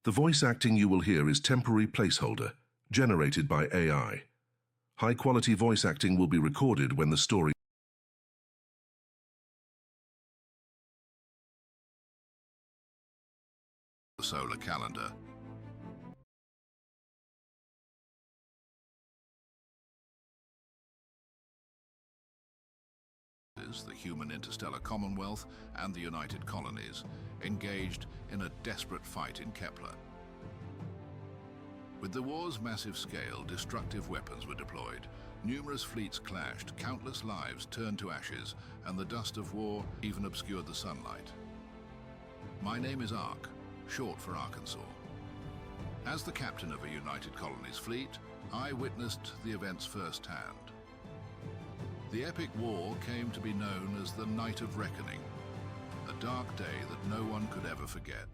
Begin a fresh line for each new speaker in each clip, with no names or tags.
The voice acting you will hear is temporary placeholder, generated by AI. High-quality voice acting will be recorded when the story the solar calendar. The human interstellar commonwealth and the United Colonies engaged in a desperate fight in Kepler. With the war's massive scale, destructive weapons were deployed. Numerous fleets clashed, countless lives turned to ashes, and the dust of war even obscured the sunlight. My name is Ark, short for Arkansas. As the captain of a United Colonies fleet, I witnessed the events firsthand. The epic war came to be known as the Night of Reckoning, a dark day that no one could ever forget.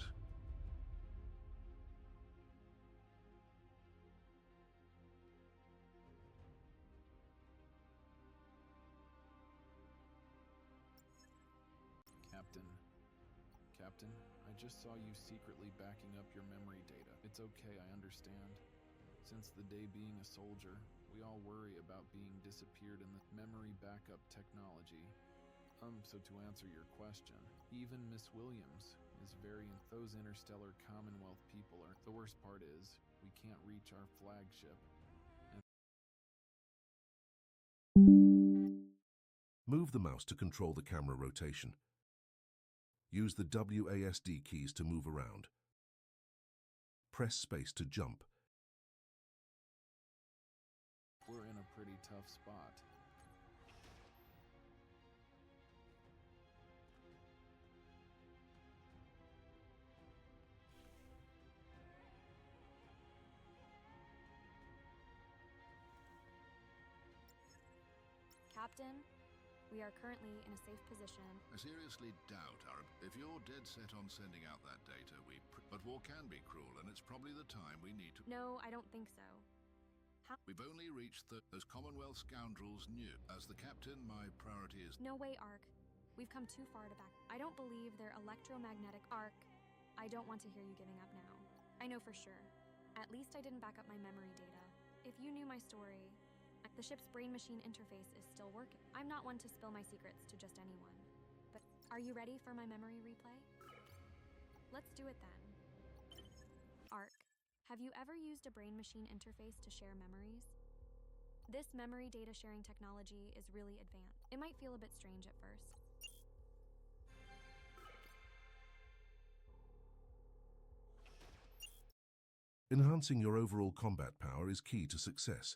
Captain, I just saw you secretly backing up your memory data. It's okay, I understand. Since the day being a soldier, we all worry about being disappeared in the memory backup technology. So to answer your question, even Miss Williams is those interstellar Commonwealth people are. The worst part is, we can't reach our flagship.
Move the mouse to control the camera rotation. Use the WASD keys to move around. Press space to jump.
We're in a pretty tough spot.
Captain, we are currently in a safe position.
I seriously doubt if you're dead set on sending out that data, but war can be cruel, and it's probably the time we need to.
No, I don't think so.
We've only reached those Commonwealth scoundrels knew. As the captain, my priority is...
No way, Ark. We've come too far to back. I don't believe they're electromagnetic. Ark, I don't want to hear you giving up now. I know for sure. At least I didn't back up my memory data. If you knew my story, the ship's brain-machine interface is still working. I'm not one to spill my secrets to just anyone. But are you ready for my memory replay? Let's do it then. Ark. Have you ever used a brain-machine interface to share memories? This memory data sharing technology is really advanced. It might feel a bit strange at first.
Enhancing your overall combat power is key to success.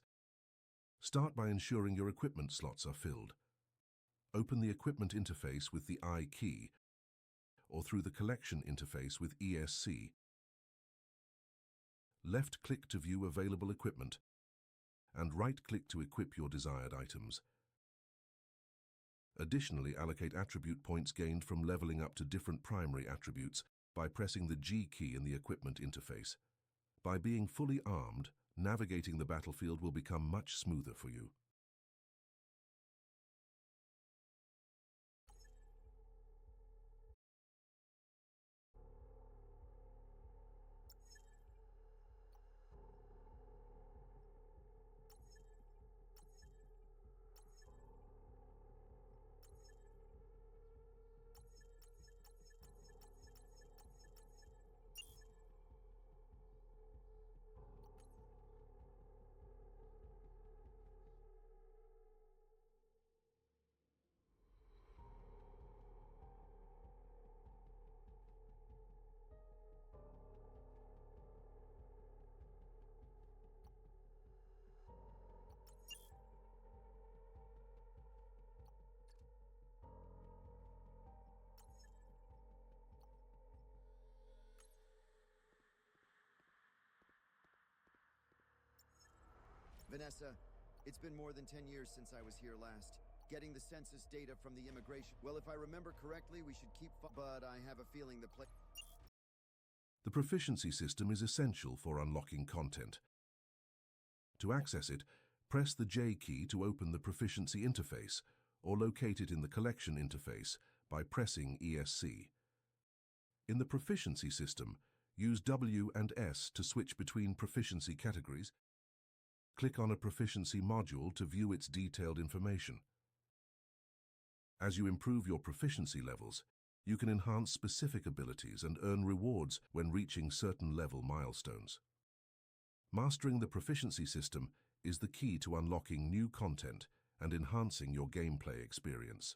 Start by ensuring your equipment slots are filled. Open the equipment interface with the I key, or through the collection interface with ESC. Left-click to view available equipment, and right-click to equip your desired items. Additionally, allocate attribute points gained from leveling up to different primary attributes by pressing the G key in the equipment interface. By being fully armed, navigating the battlefield will become much smoother for you.
Vanessa, it's been more than 10 years since I was here last. Getting the census data from the immigration... Well, if I remember correctly, we should keep... But I have a feeling
The proficiency system is essential for unlocking content. To access it, press the J key to open the proficiency interface, or locate it in the collection interface by pressing ESC. In the proficiency system,
Use W and S to switch between proficiency categories. Click on a proficiency module to view its detailed information. As you improve your proficiency levels, you can enhance specific abilities and earn rewards when reaching certain level milestones. Mastering the proficiency system is the key to unlocking new content and enhancing your gameplay experience.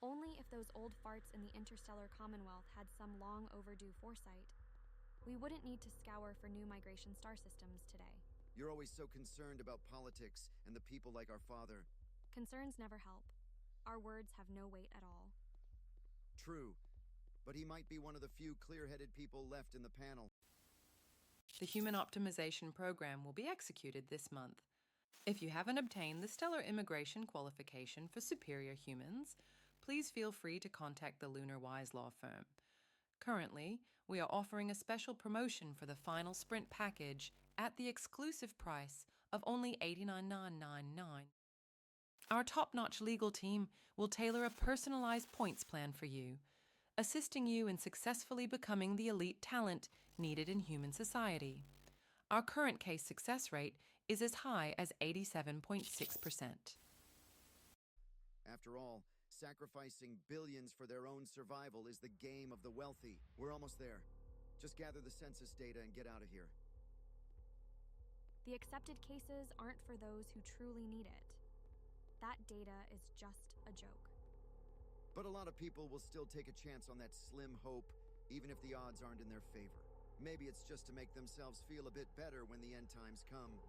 Only if those old farts in the interstellar Commonwealth had some long overdue foresight. We wouldn't need to scour for new migration star systems today.
You're always so concerned about politics and the people like our father.
Concerns never help. Our words have no weight at all.
True, but he might be one of the few clear-headed people left in the panel.
The Human Optimization Program will be executed this month. If you haven't obtained the Stellar Immigration Qualification for Superior Humans, please feel free to contact the Lunar Wise Law Firm. Currently, we are offering a special promotion for the final sprint package at the exclusive price of only $89.99. Our top-notch legal team will tailor a personalized points plan for you, assisting you in successfully becoming the elite talent needed in human society. Our current case success rate is as high as 87.6%.
After all, sacrificing billions for their own survival is the game of the wealthy. We're almost there. Just gather the census data and get out of here.
The accepted cases aren't for those who truly need it. That data is just a joke.
But a lot of people will still take a chance on that slim hope, even if the odds aren't in their favor. Maybe it's just to make themselves feel a bit better when the end times come.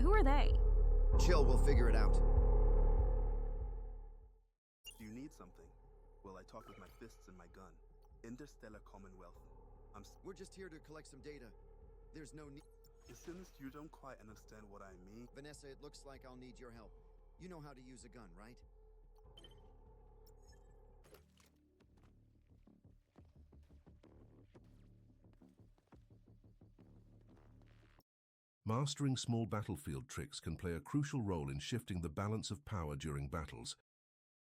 Who are they?
Chill, we'll figure it out.
Do you need something? Well, I talk with my fists and my gun. Interstellar Commonwealth.
We're just here to collect some data. There's no need.
Since you don't quite understand what I mean...
Vanessa, it looks like I'll need your help. You know how to use a gun, right?
Mastering small battlefield tricks can play a crucial role in shifting the balance of power during battles.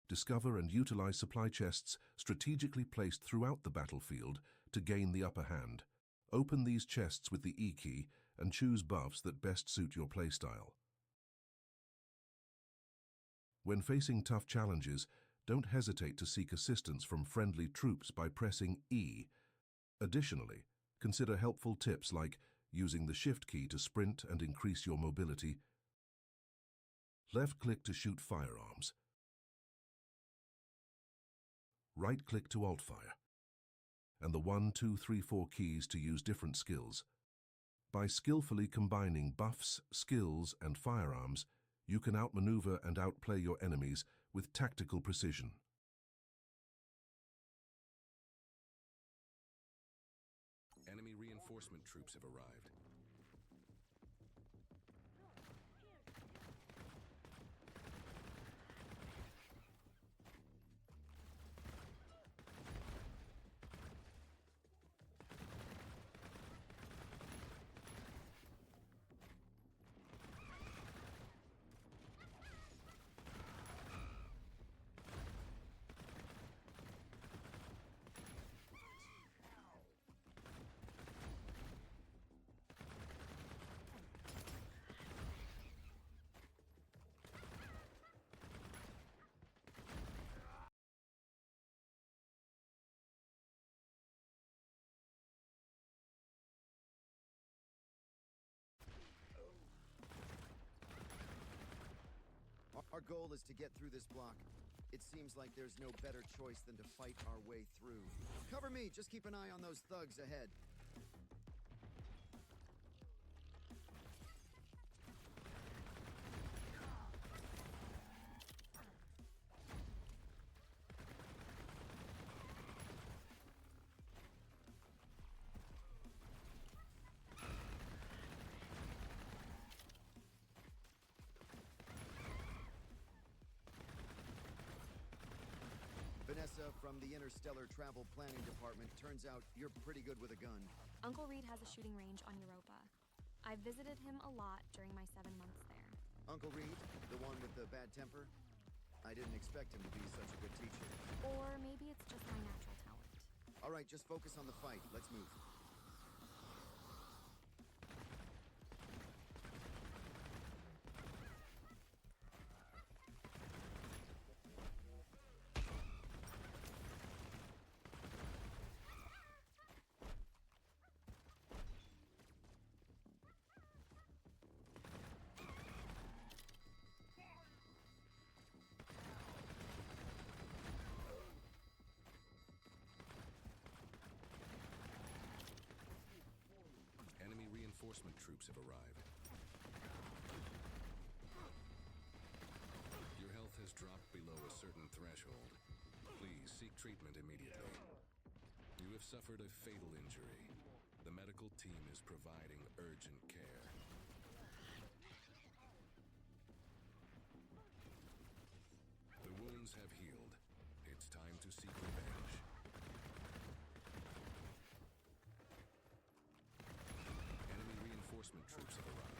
Discover and utilize supply chests strategically placed throughout the battlefield to gain the upper hand. Open these chests with the E key and choose buffs that best suit your playstyle. When facing tough challenges, don't hesitate to seek assistance from friendly troops by pressing E. Additionally, consider helpful tips like using the Shift key to sprint and increase your mobility, left-click to shoot firearms, right-click to alt-fire, and the 1, 2, 3, 4 keys to use different skills. By skillfully combining buffs, skills, and firearms, you can outmaneuver and outplay your enemies with tactical precision.
Enemy reinforcement troops have arrived.
Our goal is to get through this block. It seems like there's no better choice than to fight our way through. Cover me, just keep an eye on those thugs ahead. Tessa from the Interstellar Travel Planning Department. Turns out you're pretty good with a gun.
Uncle Reed has a shooting range on Europa. I've visited him a lot during my 7 months there.
Uncle Reed, the one with the bad temper? I didn't expect him to be such a good teacher.
Or maybe it's just my natural talent.
All right, just focus on the fight. Let's move.
Enemy reinforcement troops have arrived. Your health has dropped below a certain threshold. Please seek treatment immediately. You have suffered a fatal injury. The medical team is providing urgent care. The wounds have healed. It's time to seek revenge. Enemy reinforcement troops have arrived.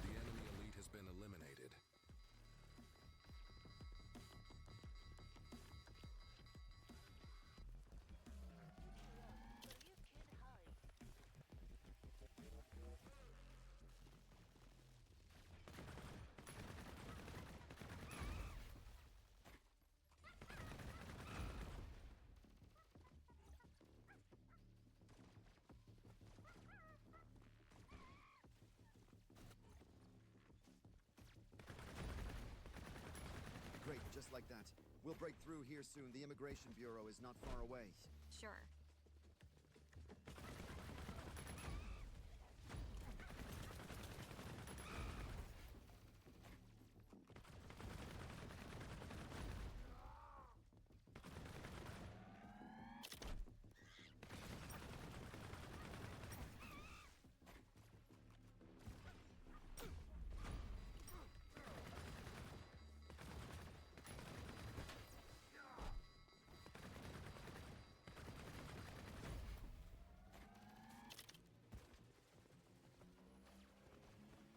The enemy elite has been eliminated.
Great, just like that. We'll break through here soon. The Immigration Bureau is not far away.
Sure.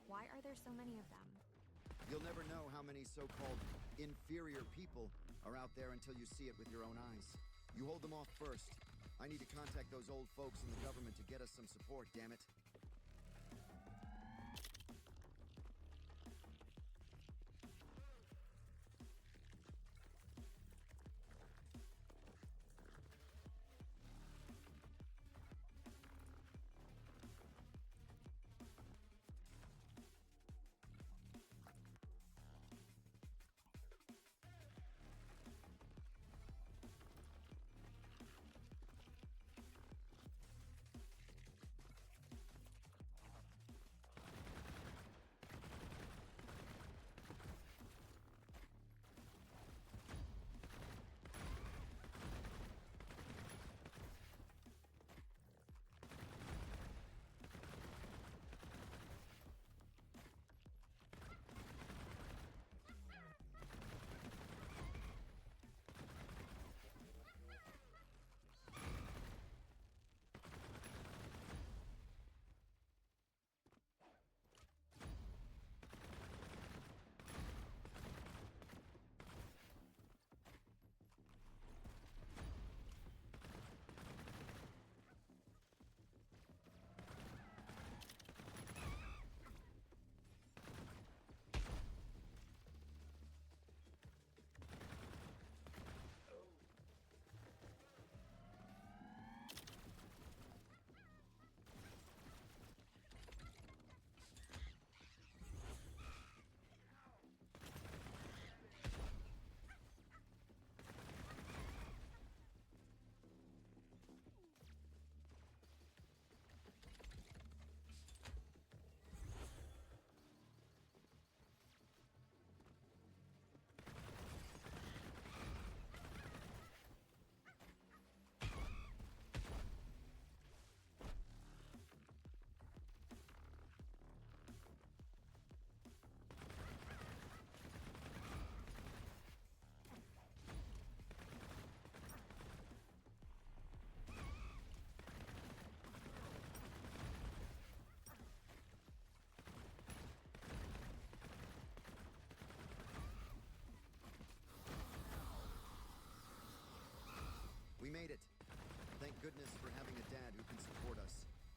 Why are there so many of them?
You'll never know how many so-called inferior people are out there until you see it with your own eyes. You hold them off first. I need to contact those old folks in the government to get us some support, damn it.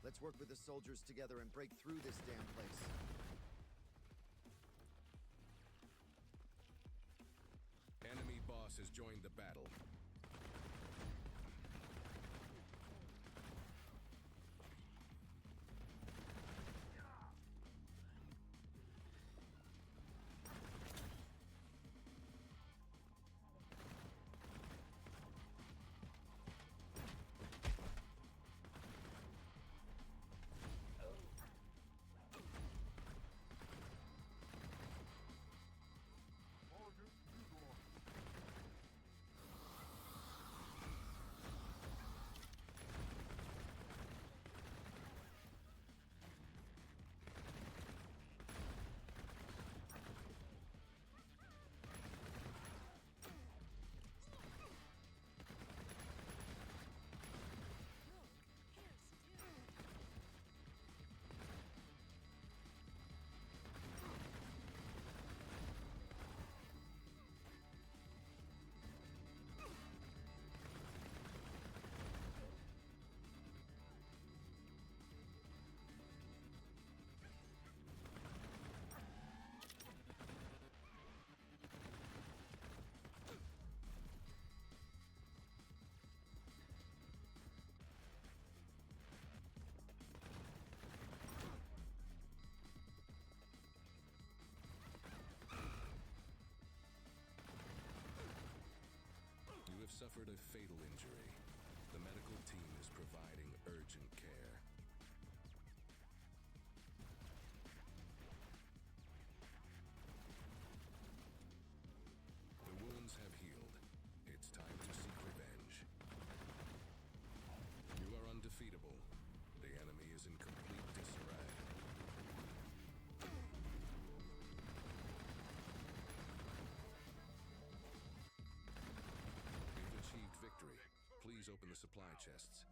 Let's work with the soldiers together and break through this damn place.
Enemy boss has joined the battle. Suffered a fatal injury. The medical team is providing urgent care. The wounds have healed. It's time to seek revenge. You are undefeatable. The enemy is in complete disarray. Victory. Please open the supply chests.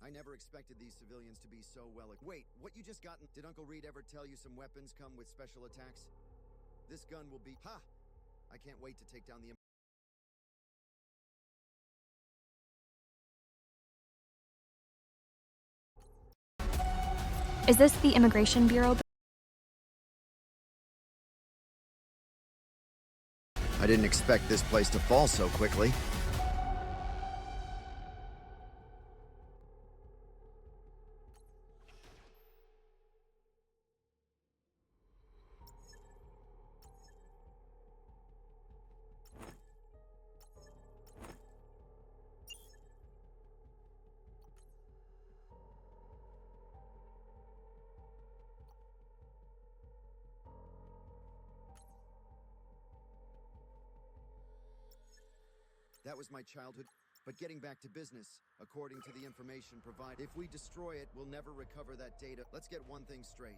I never expected these civilians to be so well. Wait, what you just gotten? Did Uncle Reed ever tell you some weapons come with special attacks? This gun will be. Ha! I can't wait to take down the.
Is this the Immigration Bureau?
I didn't expect this place to fall so quickly. That was my childhood. But getting back to business, according to the information provided, if we destroy it, we'll never recover that data. Let's get one thing straight.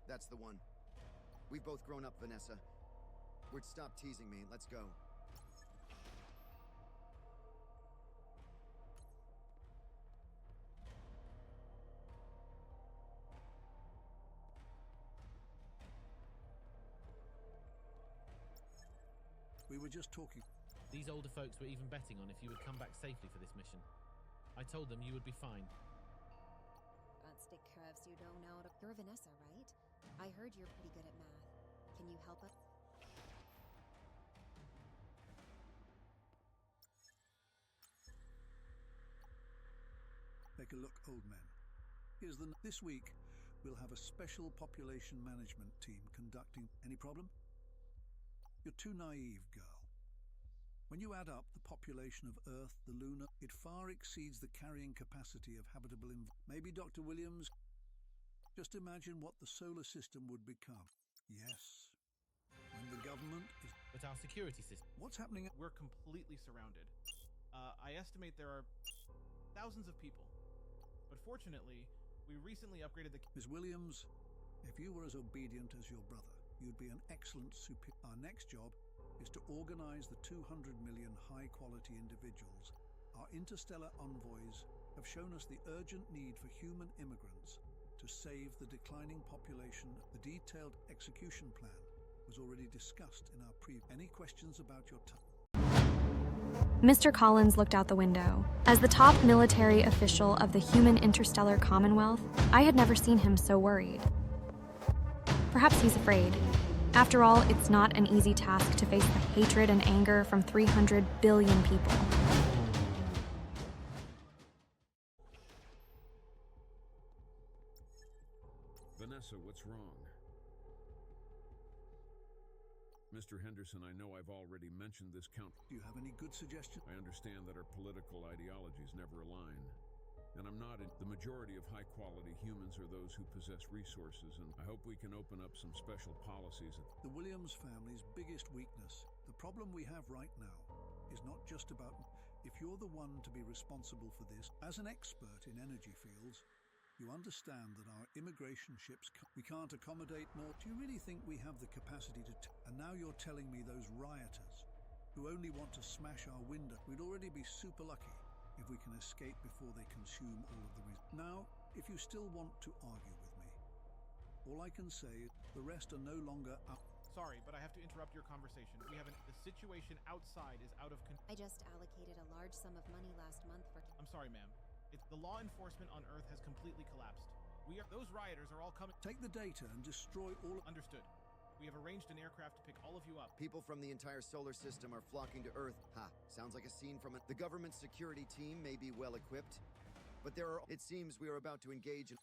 That's the one. We've both grown up, Vanessa. Stop teasing me. Let's go.
We were just talking.
These older folks were even betting on if you would come back safely for this mission. I told them you would be fine.
Got stick curves you don't know. You're Vanessa, right? I heard you're pretty good at math. Can you help us?
Take a look, old man. This week, we'll have a special population management team conducting. Any problem? You're too naive, girl. When you add up the population of Earth, the lunar, it far exceeds the carrying capacity of habitable Maybe Dr. Williams. Just imagine what the solar system would become. Yes. When the government is...
But our security system...
What's happening?
We're completely surrounded. I estimate there are thousands of people. But fortunately, we recently upgraded the...
Ms. Williams, If you were as obedient as your brother, you'd be an excellent superior. Our next job is to organize the 200 million high-quality individuals. Our interstellar envoys have shown us the urgent need for human immigrants to save the declining population. The detailed execution plan was already discussed in our Any questions about your
Mr. Collins looked out the window. As the top military official of the human interstellar Commonwealth, I had never seen him so worried. Perhaps he's afraid. After all, it's not an easy task to face the hatred and anger from 300 billion people.
Vanessa, what's wrong? Mr. Henderson, I know I've already mentioned this count.
Do you have any good suggestions?
I understand that our political ideologies never align. And I'm not in. The majority of high-quality humans are those who possess resources, and I hope we can open up some special policies.
The Williams family's biggest weakness, the problem we have right now, is not just about if you're the one to be responsible for this. As an expert in energy fields, you understand that our immigration ships, we can't accommodate nor. Do you really think we have the capacity to? And now you're telling me those rioters, who only want to smash our window, we'd already be super lucky if we can escape before they consume all of the Now, if you still want to argue with me, all I can say is the rest are no longer up.
Sorry, but I have to interrupt your conversation. The situation outside is out of control.
I just allocated a large sum of money last month for.
I'm sorry, ma'am. The law enforcement on Earth has completely collapsed. Those rioters are all coming.
Take the data and destroy all.
Understood. We have arranged an aircraft to pick all of you up.
People from the entire solar system are flocking to Earth. Sounds like a scene from The government security team may be well equipped, but it seems we are about to engage in.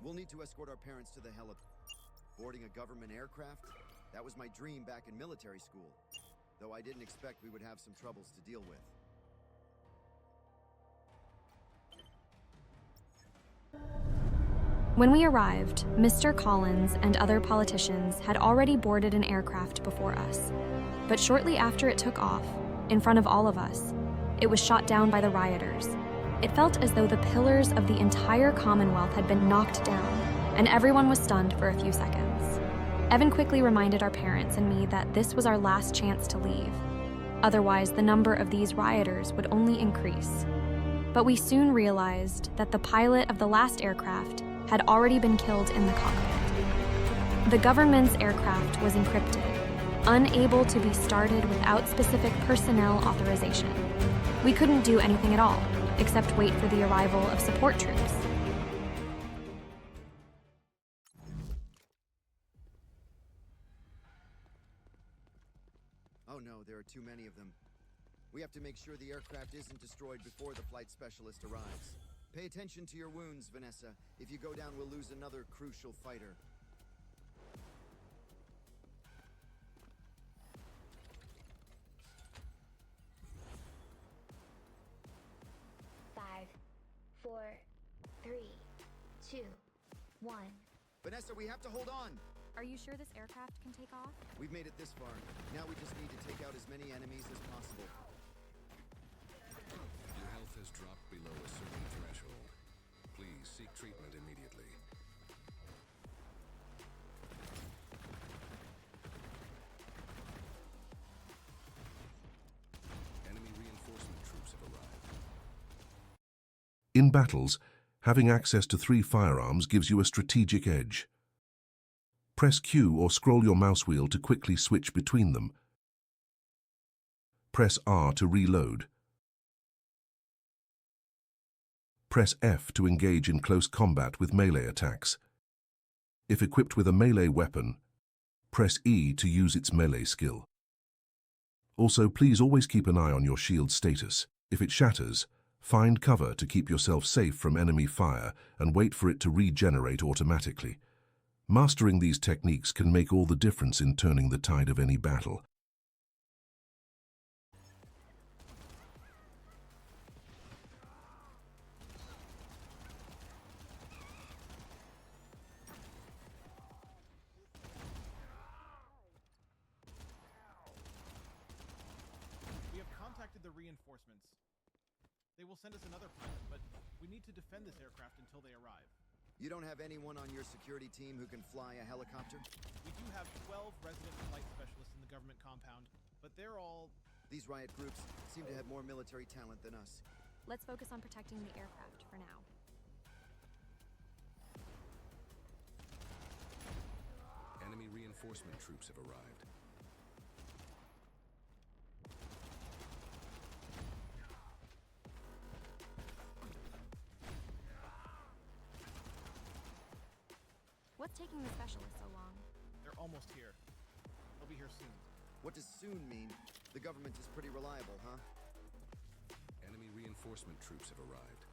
We'll need to escort our parents to the boarding a government aircraft? That was my dream back in military school, though I didn't expect we would have some troubles to deal with.
When we arrived, Mr. Collins and other politicians had already boarded an aircraft before us. But shortly after it took off, in front of all of us, it was shot down by the rioters. It felt as though the pillars of the entire Commonwealth had been knocked down, and everyone was stunned for a few seconds. Evan quickly reminded our parents and me that this was our last chance to leave. Otherwise, the number of these rioters would only increase. But we soon realized that the pilot of the last aircraft had already been killed in the cockpit. The government's aircraft was encrypted, unable to be started without specific personnel authorization. We couldn't do anything at all, except wait for the arrival of support troops.
Oh no, there are too many of them. We have to make sure the aircraft isn't destroyed before the flight specialist arrives. Pay attention to your wounds, Vanessa. If you go down, we'll lose another crucial fighter.
Five, 4, 3, 2, 1.
Vanessa, we have to hold on!
Are you sure this aircraft can take off?
We've made it this far. Now we just need to take out as many enemies as possible.
Your health has dropped below a certain threshold. Please seek treatment immediately. Enemy reinforcement troops have arrived.
In battles, having access to 3 firearms gives you a strategic edge. Press Q or scroll your mouse wheel to quickly switch between them. Press R to reload. Press F to engage in close combat with melee attacks. If equipped with a melee weapon, press E to use its melee skill. Also, please always keep an eye on your shield status. If it shatters, find cover to keep yourself safe from enemy fire and wait for it to regenerate automatically. Mastering these techniques can make all the difference in turning the tide of any battle.
We have contacted the reinforcements. They will send us another pilot, but we need to defend this aircraft until they arrive.
You don't have anyone on your security team who can fly a helicopter?
We do have 12 resident flight specialists in the government compound, but they're all...
These riot groups seem to have more military talent than us.
Let's focus on protecting the aircraft for now.
Enemy reinforcement troops have arrived.
What's taking the specialists so long?
They're almost here. They'll be here soon.
What does soon mean? The government is pretty reliable, huh?
Enemy reinforcement troops have arrived.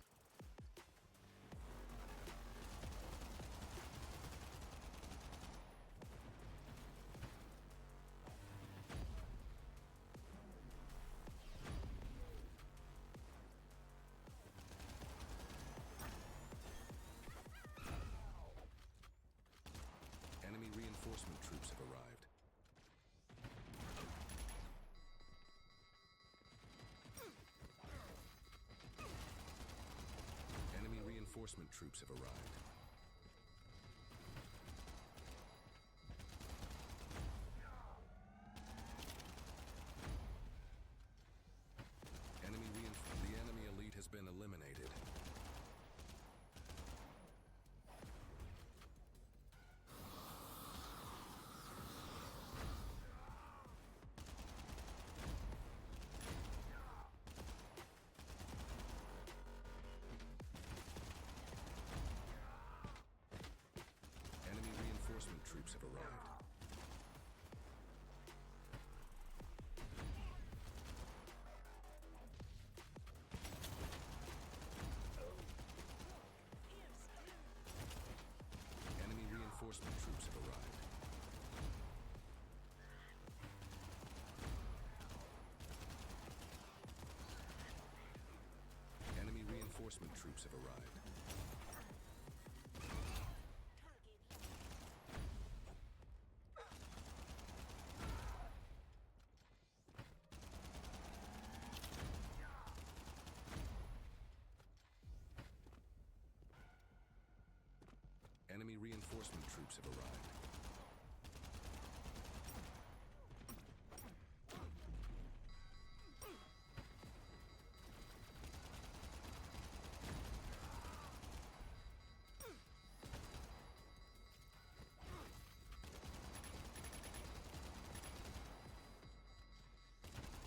Enemy reinforcement troops have arrived. Enemy reinforcement troops have arrived. The enemy elite has been eliminated. Enemy reinforcement troops have arrived. Enemy reinforcement troops have arrived. Enemy reinforcement troops have arrived. Enemy reinforcement troops have arrived.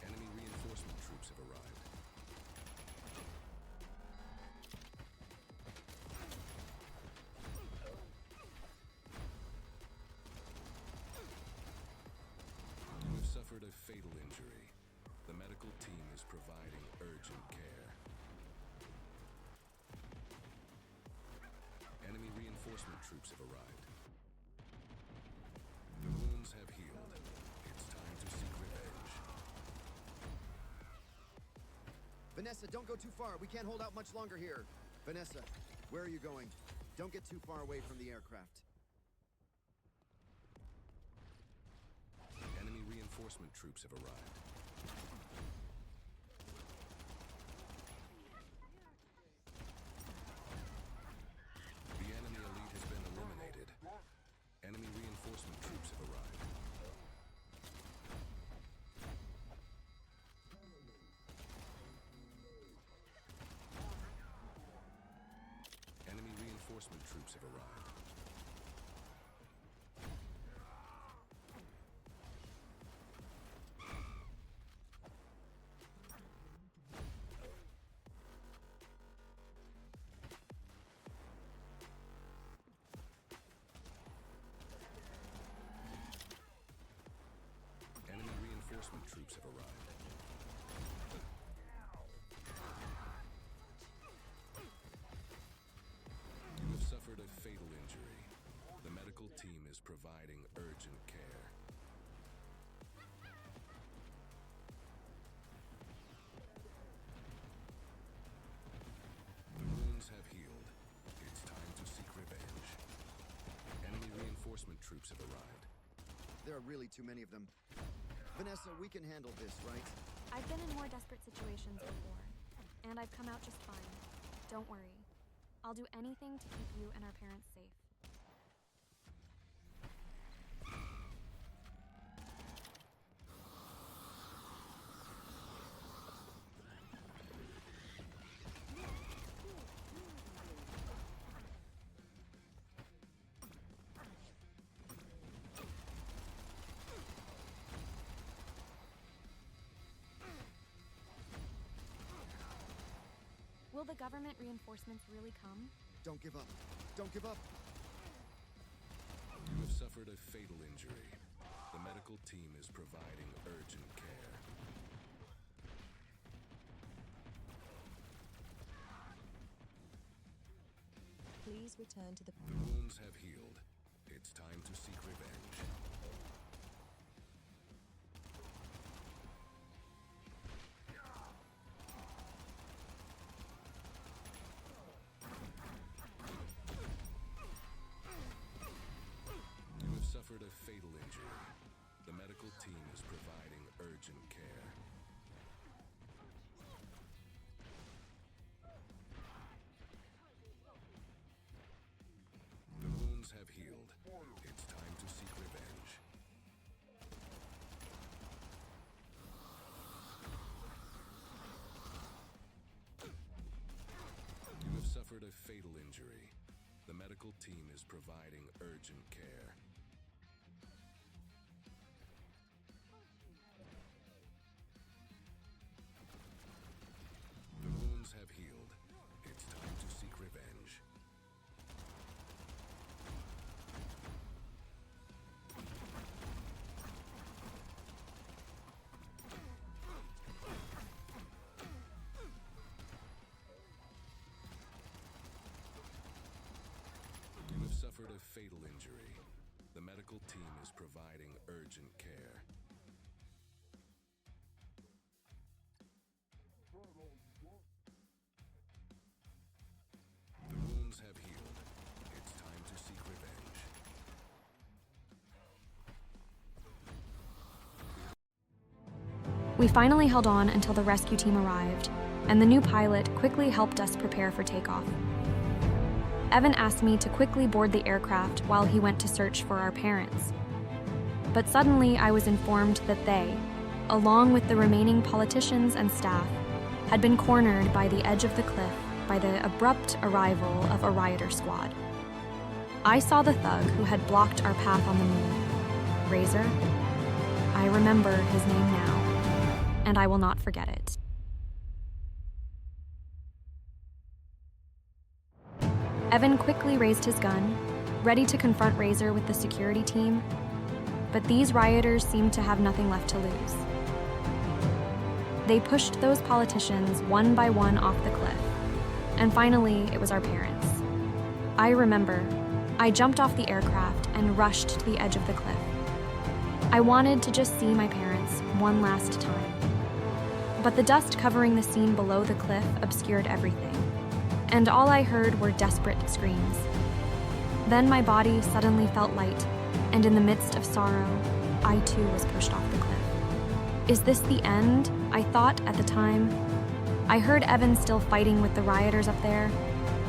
Enemy reinforcement troops have arrived.
suffered a fatal injury. The medical team is providing urgent care. Enemy reinforcement troops have arrived. The wounds have healed. It's time to seek revenge.
Vanessa, don't go too far. We can't hold out much longer here. Vanessa, where are you going? Don't get too far away from the aircraft.
Enemy reinforcement troops have arrived. The enemy elite has been eliminated. Enemy reinforcement troops have arrived. Enemy reinforcement troops have arrived. Enemy reinforcement troops have arrived. You have suffered a fatal injury. The medical team is providing urgent care. The wounds have healed. It's time to seek revenge. Enemy reinforcement troops have arrived.
There are really too many of them. Vanessa, we can handle this, right?
I've been in more desperate situations before, and I've come out just fine. Don't worry. I'll do anything to keep you and our parents safe. Will the government reinforcements really come?
Don't give up. Don't give up.
You have suffered a fatal injury. The medical team is providing urgent care.
Please return to the...
The wounds have healed. It's time to seek revenge. You have suffered a fatal injury. The medical team is providing urgent care. The wounds have healed. It's time to seek revenge. You have suffered a fatal injury. The medical team is providing urgent care. The wounds have healed. It's time to seek revenge. You have suffered a fatal injury. The medical team is providing urgent care. The wounds have healed. It's time to seek revenge.
We finally held on until the rescue team arrived, and the new pilot quickly helped us prepare for takeoff. Evan asked me to quickly board the aircraft while he went to search for our parents. But suddenly I was informed that they, along with the remaining politicians and staff, had been cornered by the edge of the cliff by the abrupt arrival of a rioter squad. I saw the thug who had blocked our path on the moon. Razor. I remember his name now, and I will not forget it. Evan quickly raised his gun, ready to confront Razor with the security team. But these rioters seemed to have nothing left to lose. They pushed those politicians one by one off the cliff. And finally, it was our parents. I remember, I jumped off the aircraft and rushed to the edge of the cliff. I wanted to just see my parents one last time. But the dust covering the scene below the cliff obscured everything, and all I heard were desperate screams. Then my body suddenly felt light, and in the midst of sorrow, I too was pushed off the cliff. Is this the end? I thought at the time. I heard Evan still fighting with the rioters up there,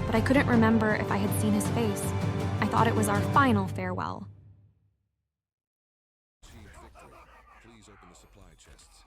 but I couldn't remember if I had seen his face. I thought it was our final farewell.
Achieve victory. Please open the supply chests.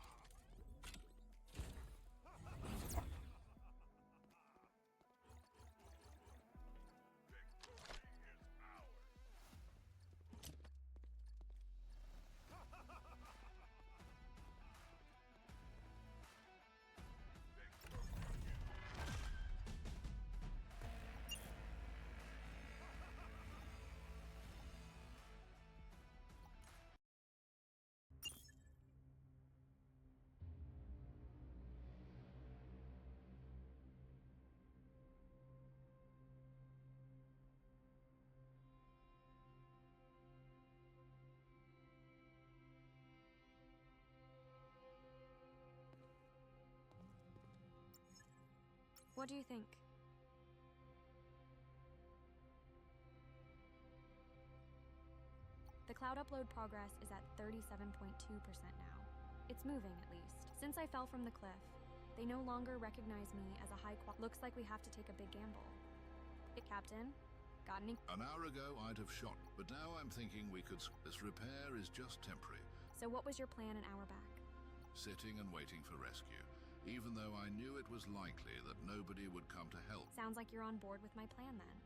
What do you think? The cloud upload progress is at 37.2% now. It's moving, at least. Since I fell from the cliff, they no longer recognize me as a Looks like we have to take a big gamble. Captain, got any?
An hour ago, I'd have shot, but now I'm thinking we could. This repair is just temporary.
So what was your plan an hour back?
Sitting and waiting for rescue, even though I knew it was likely that nobody would come to help.
Sounds like you're on board with my plan then.